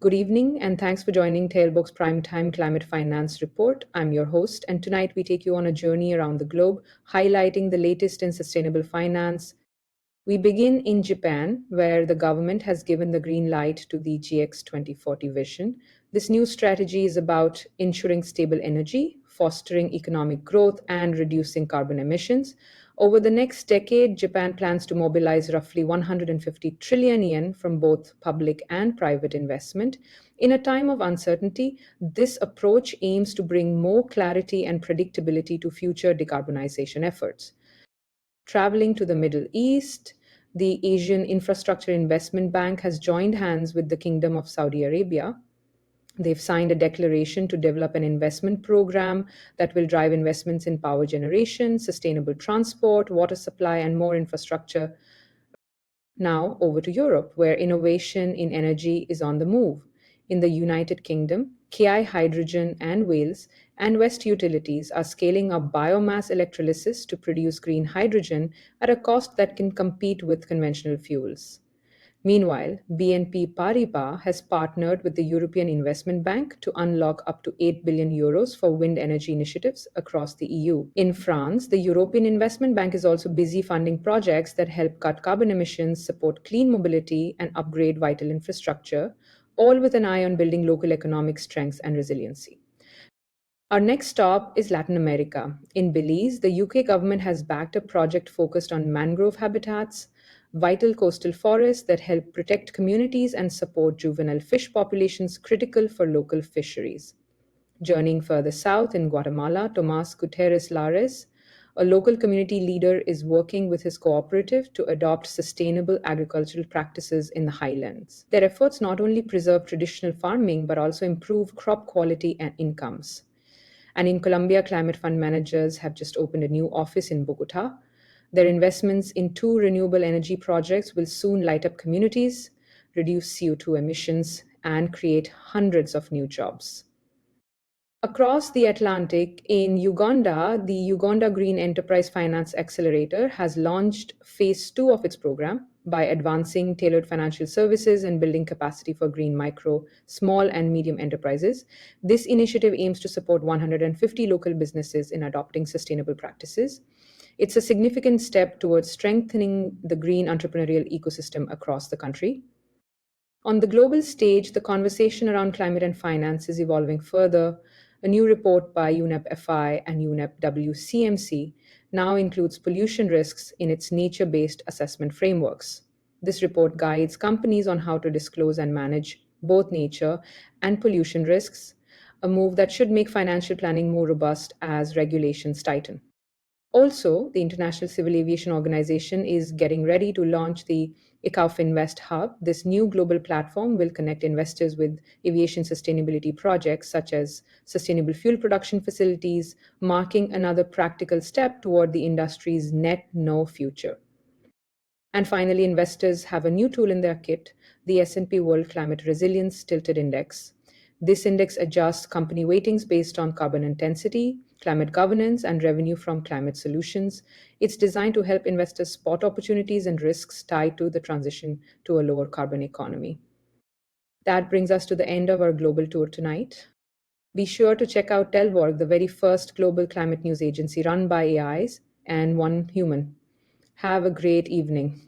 Good evening, and thanks for joining Telborg's Primetime Climate Finance Report. I'm your host, and tonight we take you on a journey around the globe, highlighting the latest in sustainable finance. We begin in Japan, where the government has given the green light to the GX 2040 vision. This new strategy is about ensuring stable energy, fostering economic growth, and reducing carbon emissions. Over the next decade, Japan plans to mobilize roughly 150 trillion yen from both public and private investment. In a time of uncertainty, this approach aims to bring more clarity and predictability to future decarbonization efforts. Traveling to the Middle East, the Asian Infrastructure Investment Bank has joined hands with the Kingdom of Saudi Arabia. They've signed a declaration to develop an investment program that will drive investments in power generation, sustainable transport, water supply, and more infrastructure. Now, over to Europe, where innovation in energy is on the move. In the United Kingdom, KI Hydrogen and Wales and West Utilities are scaling up biomass electrolysis to produce green hydrogen at a cost that can compete with conventional fuels. Meanwhile, BNP Paribas has partnered with the European Investment Bank to unlock up to 8 billion euros for wind energy initiatives across the EU. In France, the European Investment Bank is also busy funding projects that help cut carbon emissions, support clean mobility, and upgrade vital infrastructure, all with an eye on building local economic strengths and resiliency. Our next stop is Latin America. In Belize, the UK government has backed a project focused on mangrove habitats, vital coastal forests that help protect communities and support juvenile fish populations critical for local fisheries. Journeying further south in Guatemala, Tomas Gutierrez Lares, a local community leader, is working with his cooperative to adopt sustainable agricultural practices in the highlands. Their efforts not only preserve traditional farming but also improve crop quality and incomes. And in Colombia, climate fund managers have just opened a new office in Bogota. Their investments in two renewable energy projects will soon light up communities, reduce CO2 emissions, and create hundreds of new jobs. Across the Atlantic, in Uganda, the Uganda Green Enterprise Finance Accelerator has launched phase two of its program by advancing tailored financial services and building capacity for green micro, small, and medium enterprises. This initiative aims to support 150 local businesses in adopting sustainable practices. It's a significant step towards strengthening the green entrepreneurial ecosystem across the country. On the global stage, the conversation around climate and finance is evolving further. A new report by UNEP FI and UNEP WCMC now includes pollution risks in its nature based assessment frameworks. This report guides companies on how to disclose and manage both nature and pollution risks, a move that should make financial planning more robust as regulations tighten. Also, the International Civil Aviation Organization is getting ready to launch the ICAO Invest Hub. This new global platform will connect investors with aviation sustainability projects such as sustainable fuel production facilities, marking another practical step toward the industry's net no future. And finally, investors have a new tool in their kit, the S&P World Climate Resilience Tilted Index. This index adjusts company weightings based on carbon intensity, climate governance, and revenue from climate solutions. It's designed to help investors spot opportunities and risks tied to the transition to a lower carbon economy. That brings us to the end of our global tour tonight. Be sure to check out Telborg, the very first global climate news agency run by AIs and one human. Have a great evening.